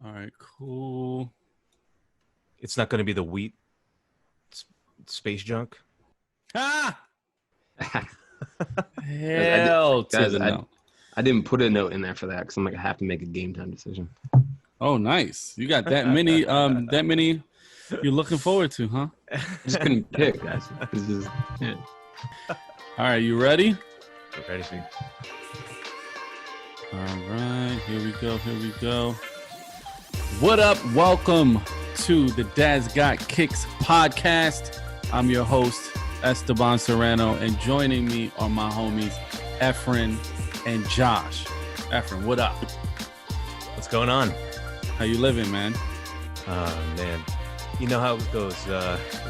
All right, cool. It's not going to be the wheat space junk. Ah! Guys, Hell to guys, the no. I didn't put a note in there for that because I'm like, I have to make a game time decision. Oh, nice. You got that many. That many. You're looking forward to, huh? I just couldn't pick, guys. This is yeah. All right, you ready? Ready? All right, here we go. Here we go. What up? Welcome to the Dad's Got Kicks podcast. I'm your host, Esteban Serrano, and joining me are my homies, Efren and Josh. Efren, what up? What's going on? How you living, man? Oh, man. You know how it goes.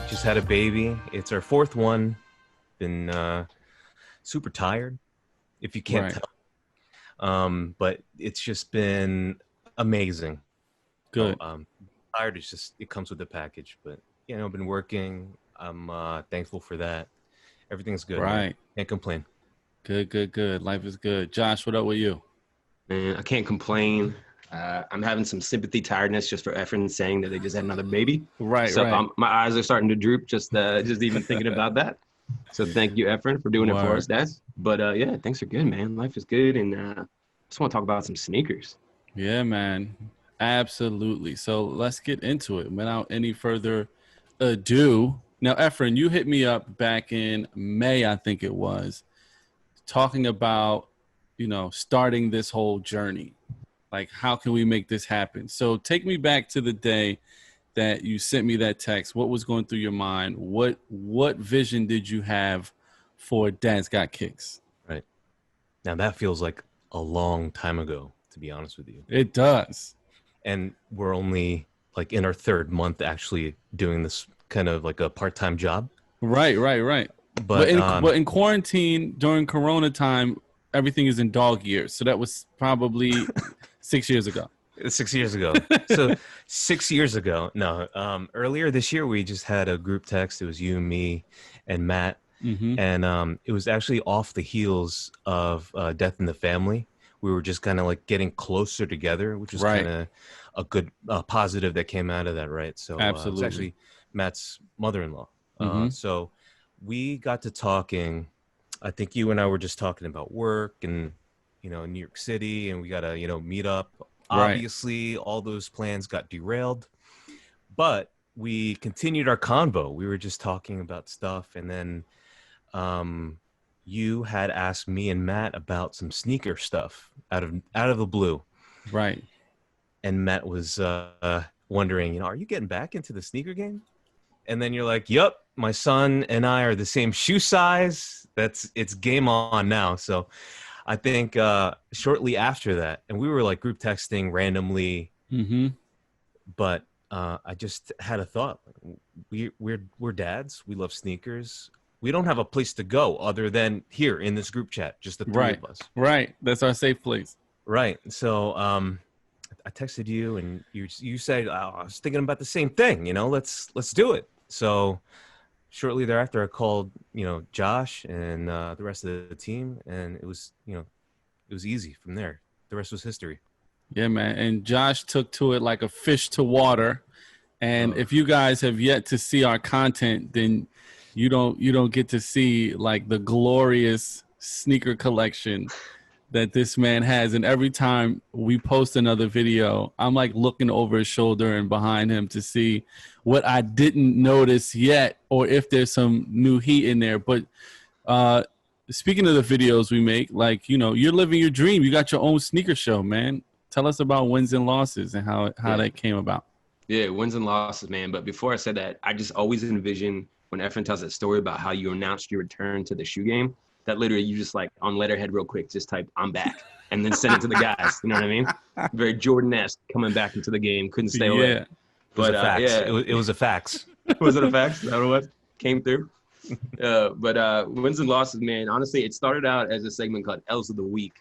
Just had a baby. It's our fourth one. Been super tired, if you can't tell. But it's just been amazing. Good. Tired is just, it comes with the package. But, you know, I've been working. I'm thankful for that. Everything's good. Right. Man. Can't complain. Good. Life is good. Josh, what up with you? Man, I can't complain. I'm having some sympathy tiredness just for Efren saying that they just had another baby. Right. My eyes are starting to droop just even thinking about that. So thank you, Efren, for doing it for us, guys. But yeah, things are good, man. Life is good, and just want to talk about some sneakers. Yeah, man. Absolutely. So let's get into it without any further ado. Now, Efren, you hit me up back in May, I think it was, talking about, starting this whole journey. Like, how can we make this happen? So take me back to the day that you sent me that text. What was going through your mind? What vision did you have for Dad's Got Kicks? Right. Now, that feels like a long time ago, to be honest with you. It does. And we're only like in our third month actually doing this kind of like a part-time job. Right. But in quarantine during Corona time, everything is in dog years. So that was probably 6 years ago. 6 years ago. So 6 years ago. No, earlier this year, we just had a group text. It was you, me, and Matt. Mm-hmm. And it was actually off the heels of Death in the Family. We were just kind of like getting closer together, which was kind of a good positive that came out of that, right? So absolutely. It was actually Matt's mother-in-law. Mm-hmm. So we got to talking. I think you and I were just talking about work and, New York City, and we got to, meet up. Right. Obviously, all those plans got derailed, but we continued our convo. We were just talking about stuff, and then you had asked me and Matt about some sneaker stuff out of the blue. Right. And Matt was wondering, are you getting back into the sneaker game? And then you're like, yep, my son and I are the same shoe size. It's game on now. So I think shortly after that, and we were like group texting randomly, but I just had a thought. We're dads. We love sneakers. We don't have a place to go other than here in this group chat, just the three of us. Right. That's our safe place. Right. So I texted you, and you said, I was thinking about the same thing. Let's do it. So shortly thereafter, I called, Josh and the rest of the team, and it was easy from there. The rest was history. Yeah, man. And Josh took to it like a fish to water. And if you guys have yet to see our content, then you don't get to see like the glorious sneaker collection that this man has. And every time we post another video, I'm like looking over his shoulder and behind him to see what I didn't notice yet, or if there's some new heat in there. But speaking of the videos we make, like, you're living your dream. You got your own sneaker show, man. Tell us about wins and losses and how that came about. Yeah, wins and losses, man. But before I said that, I just always envision when Efren tells that story about how you announced your return to the shoe game, that literally you just like on letterhead real quick, just type, I'm back, and then send it to the guys. You know what I mean? Very Jordan-esque, coming back into the game, couldn't stay away. Yeah. But it was a fax. Was it a fax? Is that what it was? Came through? But wins and losses, man, honestly, it started out as a segment called L's of the Week,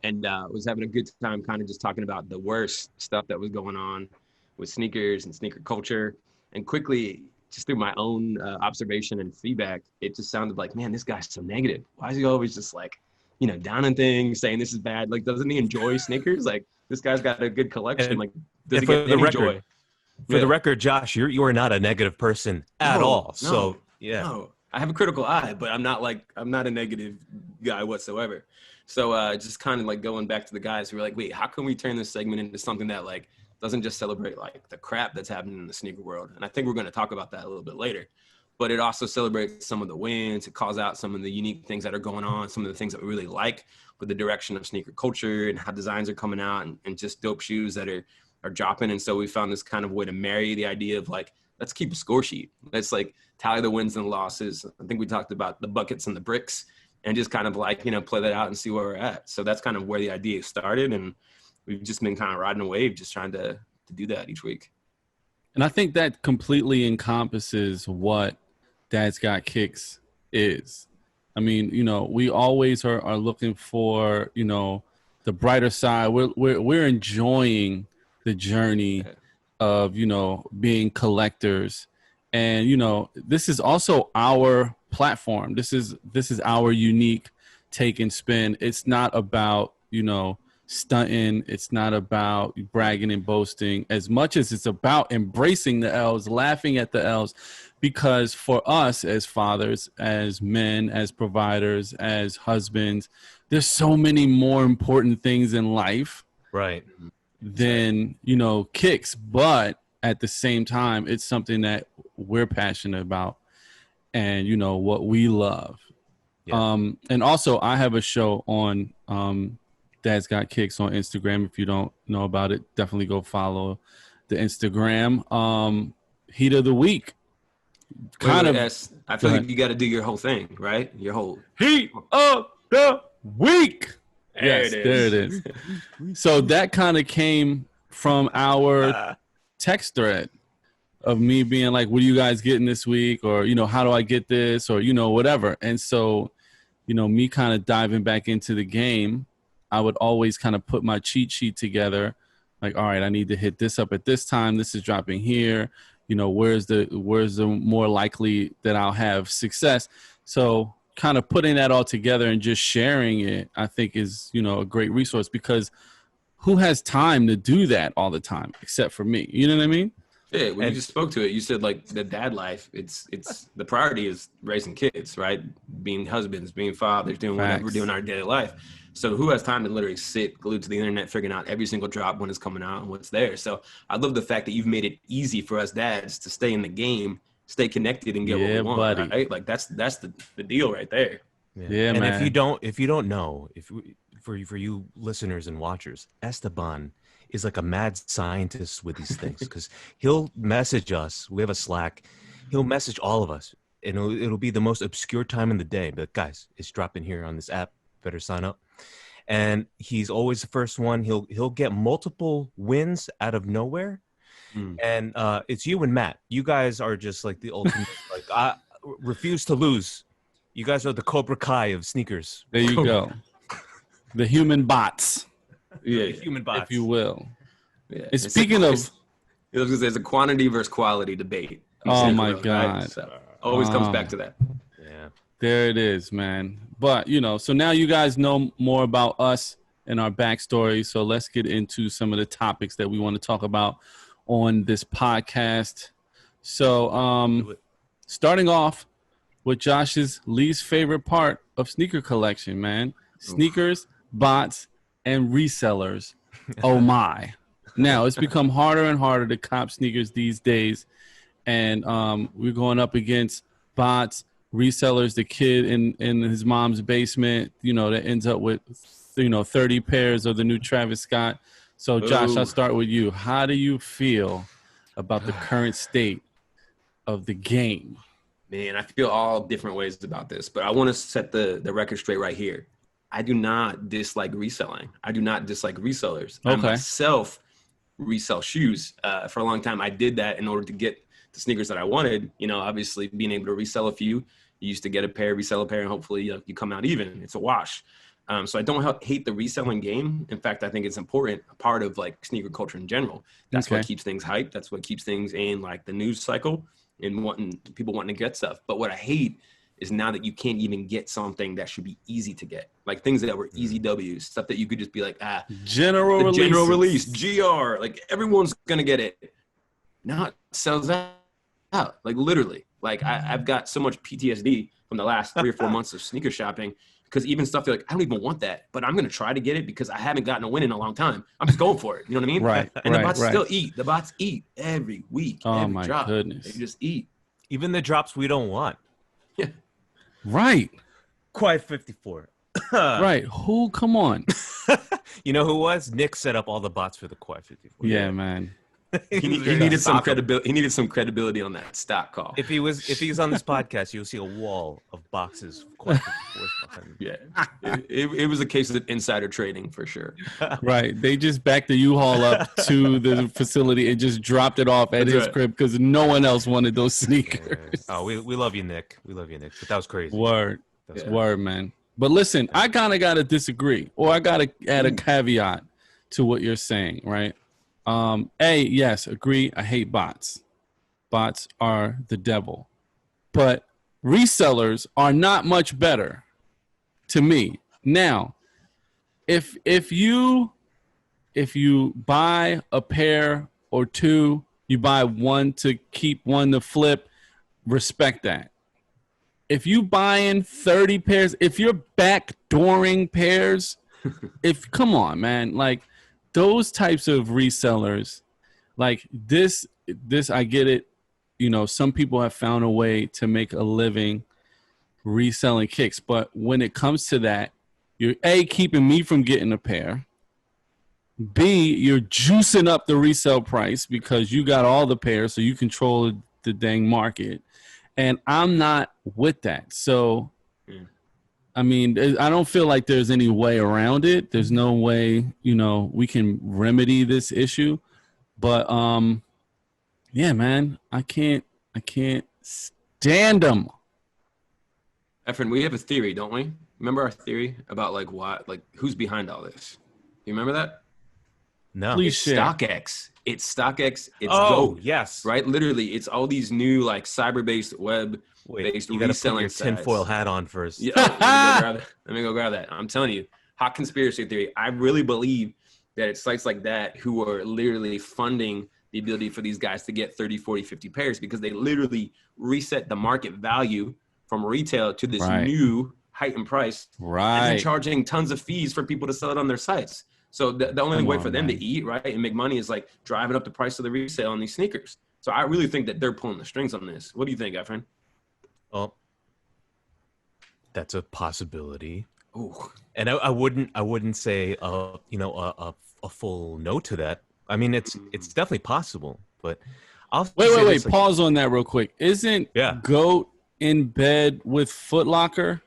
and was having a good time kind of just talking about the worst stuff that was going on with sneakers and sneaker culture. And quickly, just through my own observation and feedback, it just sounded like, man, this guy's so negative. Why is he always just like, down on things, saying this is bad? Like, doesn't he enjoy sneakers? Like, this guy's got a good collection. Like, Does And he for get the any record, joy? for the record, Josh, you are not a negative person at all. So yeah. No, I have a critical eye, but I'm not a negative guy whatsoever. So just kind of like going back to the guys who were like, wait, how can we turn this segment into something that like doesn't just celebrate like the crap that's happening in the sneaker world? And I think we're going to talk about that a little bit later. But it also celebrates some of the wins. It calls out some of the unique things that are going on, some of the things that we really like with the direction of sneaker culture and how designs are coming out and just dope shoes that are dropping. And so we found this kind of way to marry the idea of like, let's keep a score sheet. Let's like tally the wins and losses. I think we talked about the buckets and the bricks and just kind of like, play that out and see where we're at. So that's kind of where the idea started. And we've just been kind of riding a wave, just trying to do that each week. And I think that completely encompasses what Dad's Got Kicks is. I mean, we always are looking for, the brighter side. We're enjoying the journey of, being collectors. And, this is also our platform. This is our unique take and spin. It's not about, stunting. It's not about bragging and boasting as much as it's about embracing the L's, laughing at the L's, because for us as fathers, as men, as providers, as husbands, there's so many more important things in life Right. than, kicks. But at the same time, it's something that we're passionate about and, what we love. Yeah. And also I have a show on, Dad's Got Kicks on Instagram. If you don't know about it, definitely go follow the Instagram. Heat of the week. I feel like you got to do your whole thing, right? Your whole heat of the week. There it is. So that kind of came from our text thread of me being like, what are you guys getting this week? Or, how do I get this? Or, whatever. And so, me kind of diving back into the game, I would always kind of put my cheat sheet together. Like, all right, I need to hit this up at this time. This is dropping here. Where's the more likely that I'll have success? So kind of putting that all together and just sharing it, I think is, a great resource, because who has time to do that all the time except for me? You know what I mean? Yeah, when you just spoke to it, you said like the dad life, it's the priority is raising kids, right? Being husbands, being fathers, doing whatever we're doing in our daily life. So who has time to literally sit glued to the internet, figuring out every single drop when it's coming out and what's there? So I love the fact that you've made it easy for us dads to stay in the game, stay connected, and get what we want, buddy. Right? Like that's the deal right there. Yeah, and man. if you don't know, for you listeners and watchers, Esteban is like a mad scientist with these things, because he'll message us. We have a Slack. He'll message all of us, and it'll be the most obscure time in the day. But guys, it's dropping here on this app. Better sign up. And he's always the first one. He'll get multiple wins out of nowhere. And it's you and Matt. You guys are just like the ultimate. Like, I refuse to lose. You guys are the Cobra Kai of sneakers. There you go. The human bots. Yeah, human bots, if you will. Yeah. And speaking of, there's a quantity versus quality debate. Oh my God! Right? So always comes back to that. Yeah, there it is, man. But so now you guys know more about us and our backstory. So let's get into some of the topics that we want to talk about on this podcast. So starting off with Josh's least favorite part of sneaker collection, man. Sneakers, bots, and resellers. Oh my. Now it's become harder and harder to cop sneakers these days. And we're going up against bots, resellers, the kid in his mom's basement, that ends up with 30 pairs of the new Travis Scott. So Josh, I'll start with you. How do you feel about the current state of the game? Man, I feel all different ways about this, but I want to set the record straight right here. I do not dislike reselling. I do not dislike resellers. Okay. I myself resell shoes. For a long time, I did that in order to get the sneakers that I wanted. Obviously being able to resell a few. You used to get a pair, resell a pair, and hopefully you come out even. It's a wash. So I don't hate the reselling game. In fact, I think it's important, a part of like sneaker culture in general. That's what keeps things hyped. That's what keeps things in like the news cycle and people wanting to get stuff. But what I hate is now that you can't even get something that should be easy to get, like things that were easy W's, stuff that you could just be like, general release, GR, like everyone's gonna get it. Now it sells out, like literally. Like I've got so much PTSD from the last 3 or 4 months of sneaker shopping, because even stuff you're like, I don't even want that, but I'm gonna try to get it because I haven't gotten a win in a long time. I'm just going for it. You know what I mean? Right. And right, the bots right. still eat. The bots eat every week. Oh every my drop. goodness. They just eat. Even the drops we don't want. Yeah. Right. Quiet 54. Right. Who? Come on. You know who was? Nick set up all the bots for the Quiet 54. Yeah, man. He needed some credibility. He needed some credibility on that stock call. If he was on this podcast, you'll see a wall of boxes of Quiet 54s behind him. Yeah, it was a case of insider trading for sure. Right. They just backed the U-Haul up to the facility and just dropped it off at That's his right. crib because no one else wanted those sneakers. Oh, we love you, Nick. We love you, Nick. But that was crazy. Word. That's Word, man. But listen, I kind of got to disagree, or I got to add a caveat to what you're saying, right? Yes, agree. I hate bots. Bots are the devil. But resellers are not much better to me. Now, if you buy a pair or two, you buy one to keep, one to flip, respect that. If you buying 30 pairs, if you're backdooring pairs, come on, man, like those types of resellers, like this, I get it. You know, some people have found a way to make a living reselling kicks, but when it comes to that, you're A, keeping me from getting a pair. B, you're juicing up the resale price because you got all the pairs, so you control the dang market. And I'm not with that. So, I mean, I don't feel like there's any way around it. There's no way, you know, we can remedy this issue. But, yeah, man, I can't stand them. Efren, we have a theory, don't we? Remember our theory about like what, like who's behind all this? You remember that? No. Please It's share. StockX. It's StockX. It's Oh, GOAT, yes. right? Literally, it's all these new like cyber-based, web-based You got to put reselling your tinfoil sites. hat on first. Yeah, let me go grab that. I'm telling you, hot conspiracy theory. I really believe that it's sites like that who are literally funding the ability for these guys to get 30, 40, 50 pairs because they literally reset the market value from retail to this Right. new heightened price. And Right. then charging tons of fees for people to sell it on their sites. So the only Come way on, for them man. to eat, right, and make money is like driving up the price of the resale on these sneakers. So I really think that they're pulling the strings on this. What do you think, Efren? Well, that's a possibility. Ooh. And I wouldn't say a full no to that. I mean, it's definitely possible, but I'll say Wait. this, like, Pause on that real quick. Isn't Yeah. GOAT in bed with Foot Locker?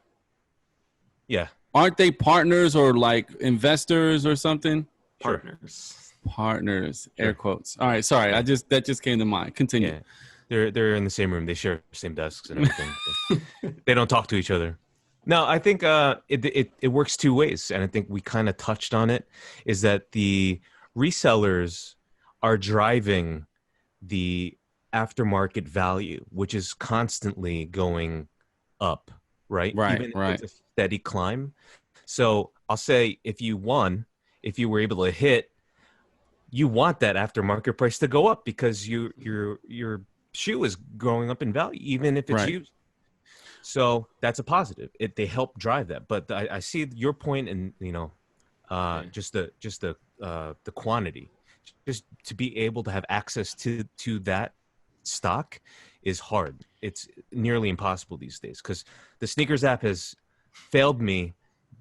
yeah, Aren't they partners or like investors or something? Sure. Partners. Partners, Sure. air quotes. All right, sorry. That just came to mind. Continue. yeah. They're in the same room. They share the same desks and everything. They don't talk to each other. No, I think it works two ways, and I think we kind of touched on it. Is that the resellers are driving the aftermarket value, which is constantly going up, right? Right, Even if right. it's a steady climb. So I'll say if you were able to hit, you want that aftermarket price to go up because your shoe is growing up in value, even if it's Right. used. So that's a positive. They help drive that. But I see your point, and just the quantity, just to be able to have access to that stock is hard. It's nearly impossible these days because the sneakers app has failed me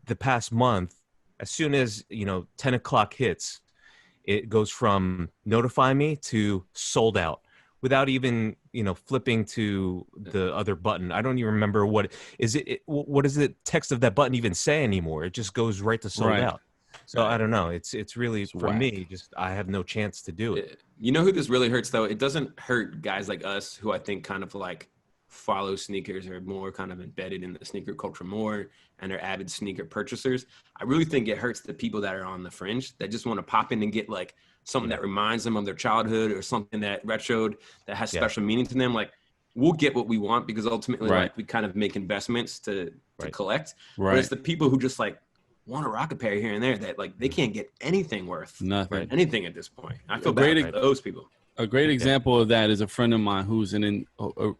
the past month. As soon as 10 o'clock hits, it goes from notify me to sold out without even flipping to the other button. I don't even remember what does the text of that button even say anymore. It just goes right to sold Right. out. So I don't know. It's really for whack. me. Just I have no chance to do it. You know who this really hurts though? It doesn't hurt guys like us who I think kind of like follow sneakers or more kind of embedded in the sneaker culture more and are avid sneaker purchasers. I really think it hurts the people that are on the fringe that just want to pop in and get like something that reminds them of their childhood or something that retroed that has special meaning to them. Like we'll get what we want because ultimately Right. like we kind of make investments to Right. collect. Right. But it's the people who just like want a rocket pair here and there that like they can't get anything worth Nothing. anything at this point. I feel great bad for those people. A great example of that is a friend of mine who's a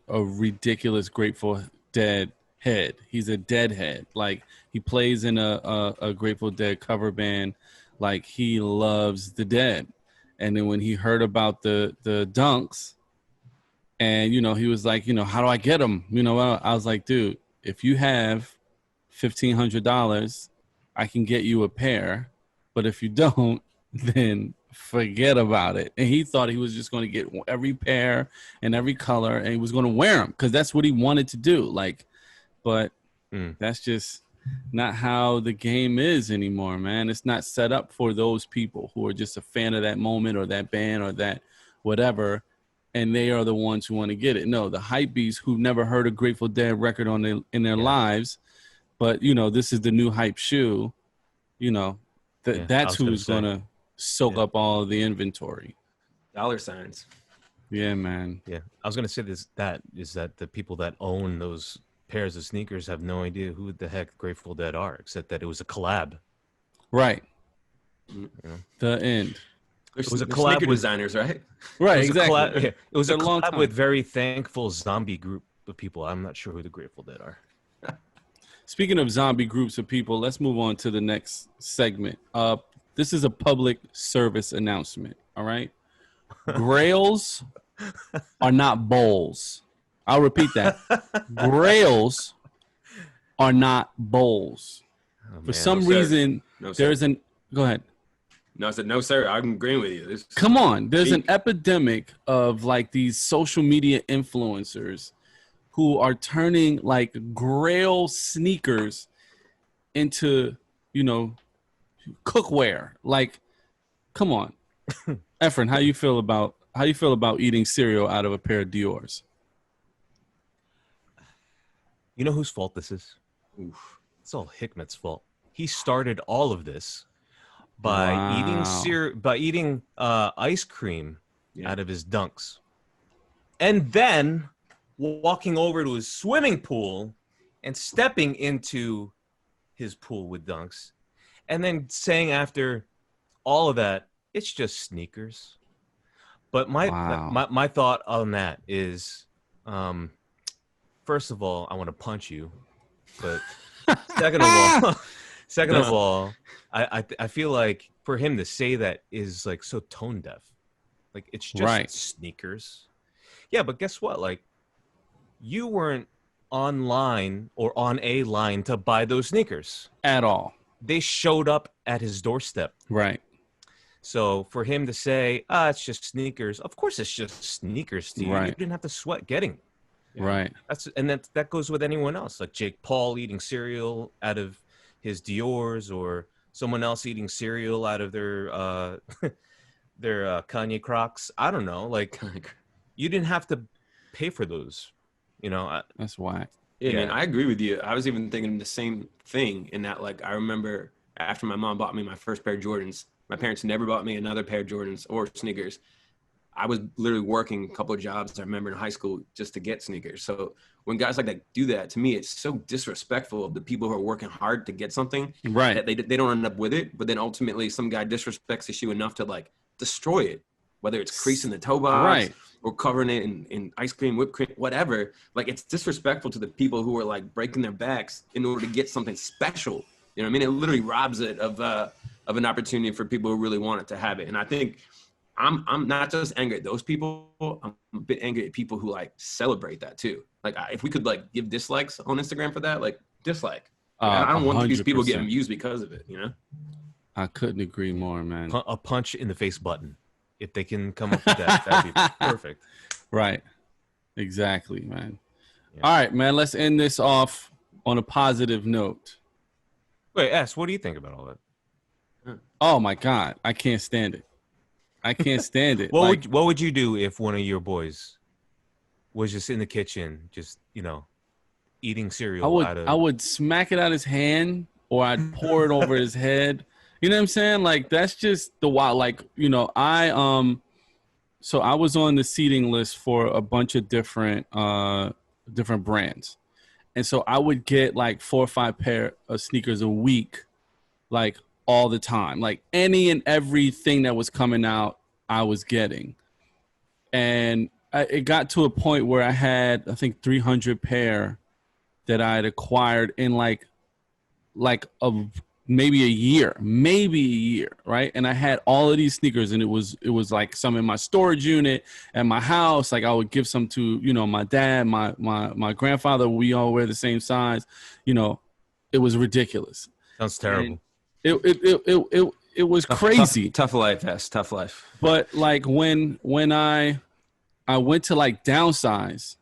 ridiculous Grateful Dead head. He's a deadhead. Like he plays in a Grateful Dead cover band. Like he loves the Dead. And then when he heard about the Dunks, and you know, he was like, you know, how do I get them? You know, I was like, dude, if you have $1,500, I can get you a pair. But if you don't, then forget about it. And he thought he was just going to get every pair and every color, and he was going to wear them because that's what he wanted to do. Like, but that's just not how the game is anymore, man. It's not set up for those people who are just a fan of that moment or that band or that whatever, and they are the ones who want to get it. No, the hype beasts who've never heard a Grateful Dead record in their lives, but you know, this is the new hype shoe. You know, that's who's going to soak up all of the inventory. Dollar signs. Yeah, man. Yeah, I was gonna say that the people that own those pairs of sneakers have no idea who the heck Grateful Dead are, except that it was a collab. Right. You know? The end. It was a collab sneaker with designers, right? Right, It was exactly. it was a long collab time. with very thankful zombie group of people. I'm not sure who the Grateful Dead are. Speaking of zombie groups of people, let's move on to the next segment. This is a public service announcement. All right. Grails are not bowls. I'll repeat that. Grails are not bowls. For some reason, there's an. Go ahead. No, I said no, sir. I'm agreeing with you. Come on. There's an epidemic of like these social media influencers who are turning like Grail sneakers into, you know, cookware. Like, come on. Efren, how you feel about eating cereal out of a pair of Dior's? You know whose fault this is? Oof. It's all Hikmet's fault. He started all of this by eating ice cream out of his Dunks, and then walking over to his swimming pool and stepping into his pool with Dunks, and then saying after all of that, it's just sneakers. But my thought on that is, first of all, I want to punch you, but second of all, I feel like for him to say that is like so tone deaf. Like it's just sneakers. Yeah, but guess what? Like you weren't online or on a line to buy those sneakers at all. They showed up at his doorstep. Right. So for him to say, it's just sneakers. Of course it's just sneakers to you. Right. You didn't have to sweat getting them. Yeah. Right. That goes with anyone else, like Jake Paul eating cereal out of his Dior's, or someone else eating cereal out of their Kanye Crocs. I don't know. Like you didn't have to pay for those. You know, that's whack. Yeah, man, I agree with you. I was even thinking the same thing in that, like, I remember after my mom bought me my first pair of Jordans, my parents never bought me another pair of Jordans or sneakers. I was literally working a couple of jobs, I remember in high school, just to get sneakers. So when guys like that do that, to me, it's so disrespectful of the people who are working hard to get something. Right. That they don't end up with it. But then ultimately some guy disrespects the shoe enough to, like, destroy it, whether it's creasing the toe box or covering it in ice cream, whipped cream, whatever. Like, it's disrespectful to the people who are, like, breaking their backs in order to get something special. You know what I mean? It literally robs it of an opportunity for people who really want it to have it. And I think I'm not just angry at those people. I'm a bit angry at people who, like, celebrate that too. Like, if we could, like, give dislikes on Instagram for that, like, dislike. I don't want these people getting views because of it, you know? I couldn't agree more, man. A punch in the face button. If they can come up with that, that'd be perfect. Right. Exactly, man. Yeah. All right, man. Let's end this off on a positive note. Wait, S, what do you think about all that? Oh, my God. I can't stand it. I can't stand it. What would you do if one of your boys was just in the kitchen, just, you know, eating cereal I would smack it out his hand, or I'd pour it over his head. You know what I'm saying? Like, that's just the wild. Like, you know, So I was on the seating list for a bunch of different brands. And so I would get like 4 or 5 pair of sneakers a week, like all the time. Like any and everything that was coming out, I was getting. And it got to a point where I had, I think, 300 pair that I had acquired in like maybe a year, right? And I had all of these sneakers, and it was like some in my storage unit at my house. Like I would give some to, you know, my dad, my grandfather. We all wear the same size. You know, it was ridiculous. Sounds terrible. And it was crazy. Tough life, yes, tough life. But like when I went to like downsize,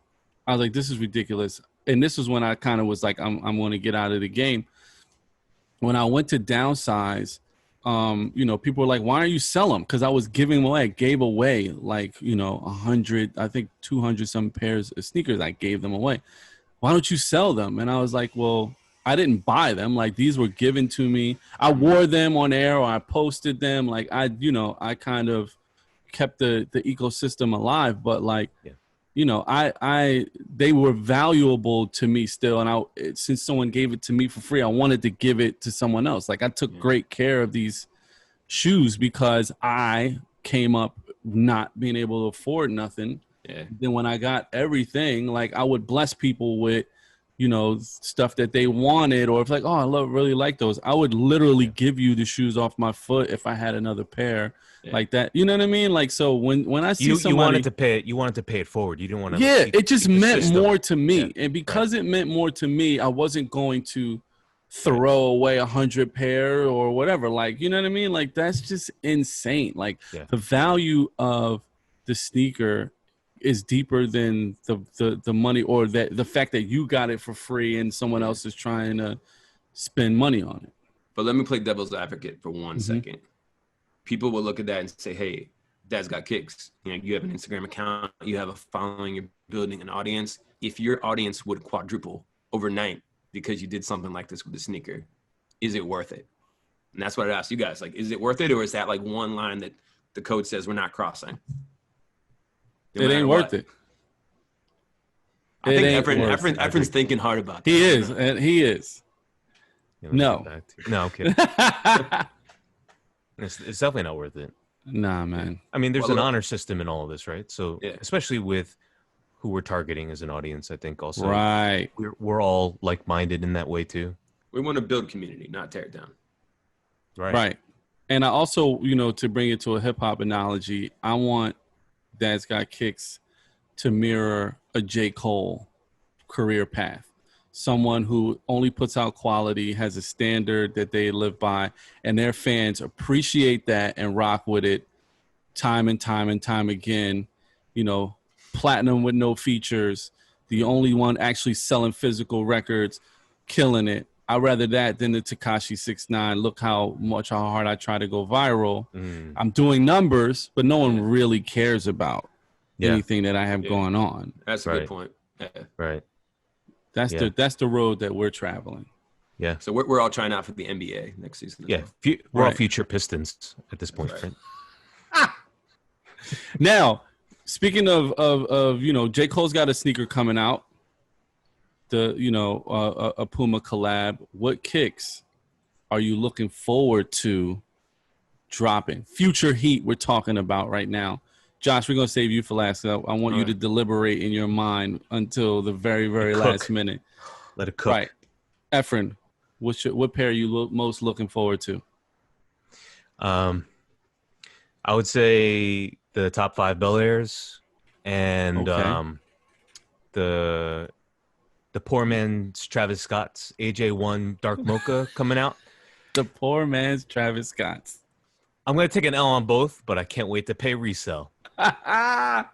I was like, this is ridiculous. And this was when I kind of was like, I'm going to get out of the game. When I went to downsize, you know, people were like, why don't you sell them? Because I was giving away. I gave away like, you know, 100, I think 200 some pairs of sneakers. I gave them away. Why don't you sell them? And I was like, well, I didn't buy them. Like these were given to me. I wore them on air or I posted them. Like I kind of kept the ecosystem alive. But like, you know, they were valuable to me still. And since someone gave it to me for free, I wanted to give it to someone else. Like I took great care of these shoes because I came up not being able to afford nothing. Yeah. Then when I got everything, like I would bless people with, you know, stuff that they wanted, or if like, oh, really like those. I would literally give you the shoes off my foot if I had another pair. Yeah. Like that, you know what I mean? Like, so when I see somebody, you wanted to pay it forward. You didn't want to. Yeah, it just meant more to me, and because it meant more to me, I wasn't going to throw away 100 pair or whatever. Like, you know what I mean? Like that's just insane. Like the value of the sneaker is deeper than the money, or that the fact that you got it for free and someone else is trying to spend money on it. But let me play devil's advocate for 1 second. People will look at that and say, hey, Dad's got kicks. You know, you have an Instagram account, you have a following, you're building an audience. If your audience would quadruple overnight because you did something like this with a sneaker, is it worth it? And that's what I asked you guys. Like, is it worth it? Or is that like one line that the code says we're not crossing? It ain't worth it. I think Efren's thinking hard about that. He is, and he is. No, I'm kidding. It's definitely not worth it. Nah, man. I mean, there's an honor system in all of this, right? So, especially with who we're targeting as an audience, I think also, right? We're all like-minded in that way too. We want to build community, not tear it down. Right. And I also, you know, to bring it to a hip hop analogy, I want Dad's Got Kicks to mirror a J. Cole career path. Someone who only puts out quality, has a standard that they live by, and their fans appreciate that and rock with it time and time and time again. You know, platinum with no features, the only one actually selling physical records, killing it. I'd rather that than the Tekashi 6ix9ine. Look how hard I try to go viral. I'm doing numbers, but no one really cares about anything that I have going on. That's a good point. Yeah. Right. That's the road that we're traveling. Yeah. So we're all trying out for the NBA next season. Yeah. We're all future Pistons at this point. Right. Now, speaking of you know, J. Cole's got a sneaker coming out. A Puma collab. What kicks are you looking forward to dropping? Future heat we're talking about right now. Josh, we're going to save you for last. I want you to deliberate in your mind until the very, very last minute. Let it cook. Right. Efren, what pair are you most looking forward to? I would say the top 5 Bel Airs and the poor man's Travis Scott's AJ1 Dark Mocha coming out. The poor man's Travis Scott's. I'm going to take an L on both, but I can't wait to pay resale. Look at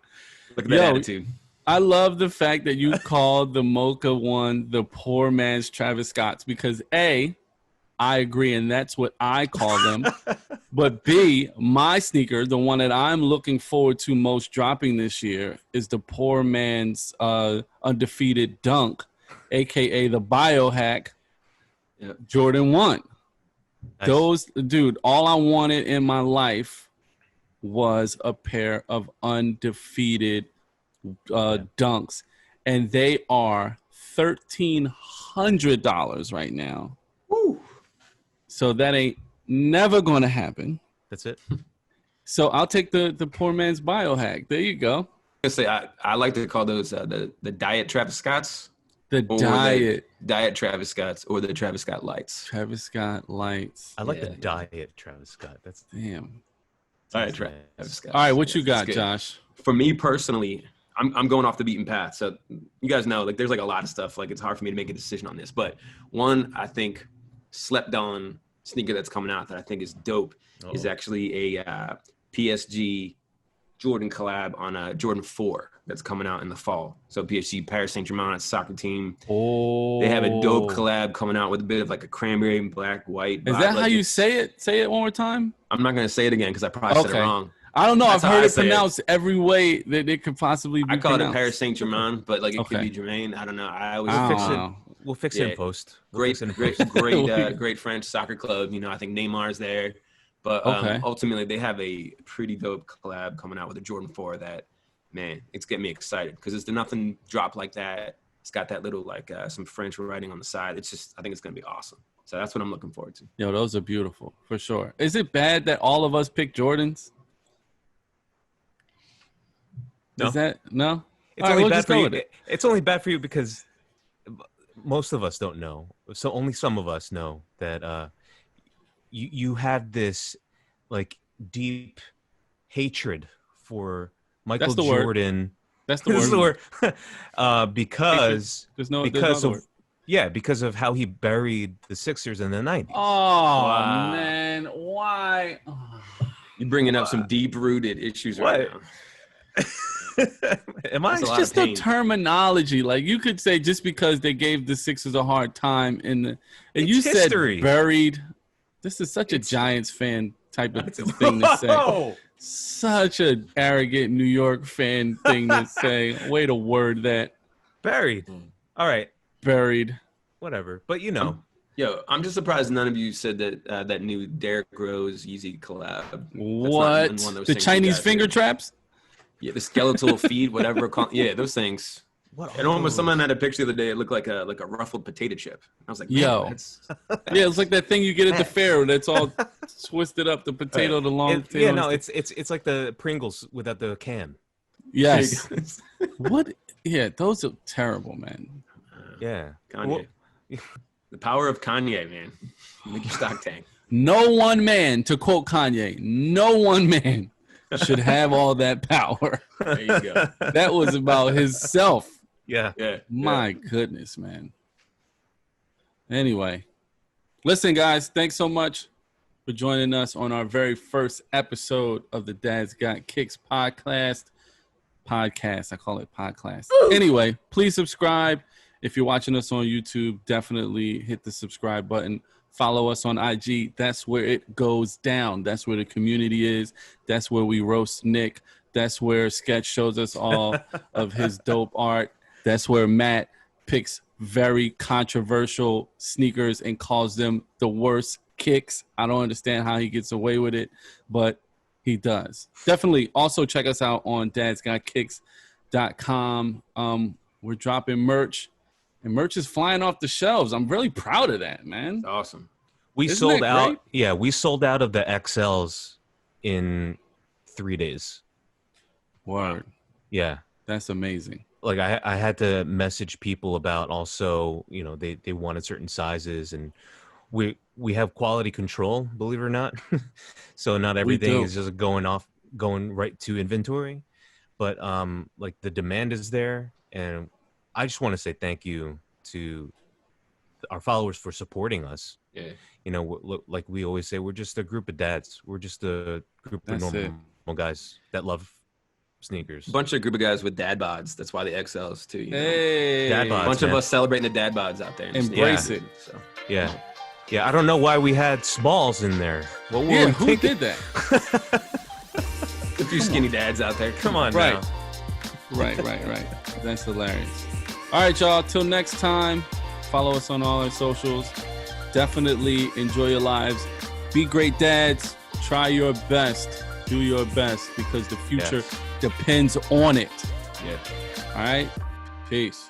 that attitude. I love the fact that you called the Mocha one the poor man's Travis Scott's because A, I agree, and that's what I call them. But B, my sneaker, the one that I'm looking forward to most dropping this year, is the poor man's undefeated dunk, a.k.a. the biohack Jordan 1. Nice. Those, dude, all I wanted in my life was a pair of undefeated dunks, and they are $1,300 right now. Woo. So that ain't never gonna happen. That's it. So I'll take the poor man's biohack. There you go. I like to call those the diet Travis Scotts. The diet Travis Scotts or the Travis Scott Lights. Travis Scott Lights. I like the diet Travis Scott. That's damn. Diet Travis Scott. All right, what you got, Josh? For me personally, I'm going off the beaten path. So you guys know, like, there's like a lot of stuff. Like, it's hard for me to make a decision on this. But one, I think, slept on sneaker that's coming out that I think is dope is actually a PSG Jordan collab on a Jordan 4 that's coming out in the fall. So PSG, Paris Saint-Germain, soccer team. Oh, they have a dope collab coming out with a bit of like a cranberry, black, white. Is that how you say it? Say it one more time. I'm not going to say it again because I probably said it wrong. I don't know. I've heard it pronounced every way that it could possibly be. I call pronounced. it Paris Saint-Germain, but like it could be Germain. I don't know. I always We'll fix it in post. Great French soccer club. You know, I think Neymar's there. But ultimately, they have a pretty dope collab coming out with a Jordan 4 that, man, it's getting me excited because there's nothing drop like that. It's got that little, like, some French writing on the side. It's just, I think it's going to be awesome. So that's what I'm looking forward to. Yo, those are beautiful, for sure. Is it bad that all of us picked Jordans? No. Is that, no? It's only bad for you. It's only bad for you because most of us don't know. So only some of us know that you have this like deep hatred for Michael Jordan. That's the word. Because there's because of how he buried the Sixers in the 90s. Oh, man. Why? You're bringing up some deep-rooted issues right now. It's just the terminology. Like, you could say just because they gave the Sixers a hard time you said buried. This is such a Giants fan type of thing to say. Such an arrogant New York fan thing to say. Way to word that. Buried. All right. Buried. Whatever. But you know. I'm just surprised none of you said that that new Derrick Rose Yeezy collab. What? The Chinese finger traps? Yeah, the skeletal feet, whatever. Yeah, those things. And almost someone had a picture the other day. It looked like a ruffled potato chip. I was like, yo, yeah, it's like that thing you get at the fair that's all twisted up. The potato, the long potato. Yeah, no, it's like the Pringles without the can. Yes. What? Yeah, those are terrible, man. Yeah, Kanye. The power of Kanye, man. Make your stock tank. No one man, to quote Kanye, no one man should have all that power. There you go. That was about himself. Yeah. My goodness, man. Anyway, listen, guys, thanks so much for joining us on our very first episode of the Dad's Got Kicks podcast. I call it podcast. Anyway, please subscribe. If you're watching us on YouTube, definitely hit the subscribe button. Follow us on IG. That's where it goes down. That's where the community is. That's where we roast Nick. That's where Sketch shows us all of his dope art. That's where Matt picks very controversial sneakers and calls them the worst kicks. I don't understand how he gets away with it, but he does. Definitely also check us out on dadsgotkicks.com. We're dropping merch, and merch is flying off the shelves. I'm really proud of that, man. That's awesome. We sold out. Yeah, we sold out of the XLs in 3 days. Word. Yeah. That's amazing. Like I had to message people about also, you know, they wanted certain sizes, and we have quality control, believe it or not. So not everything is just going right to inventory, but like the demand is there, and I just want to say thank you to our followers for supporting us. Yeah. You know, like we always say, we're just a group of dads. We're just a group of normal guys that love sneakers. A bunch of group of guys with dad bods. That's why the XLs too. You know? Hey, dad bods, a bunch of us celebrating the dad bods out there. Embrace it. So yeah. I don't know why we had smalls in there. Who did that? A few skinny dads out there. Come on, right. Right. That's hilarious. All right, y'all. Till next time. Follow us on all our socials. Definitely enjoy your lives. Be great dads. Try your best. Do your best because the future Yes. depends on it. Yeah. All right? Peace.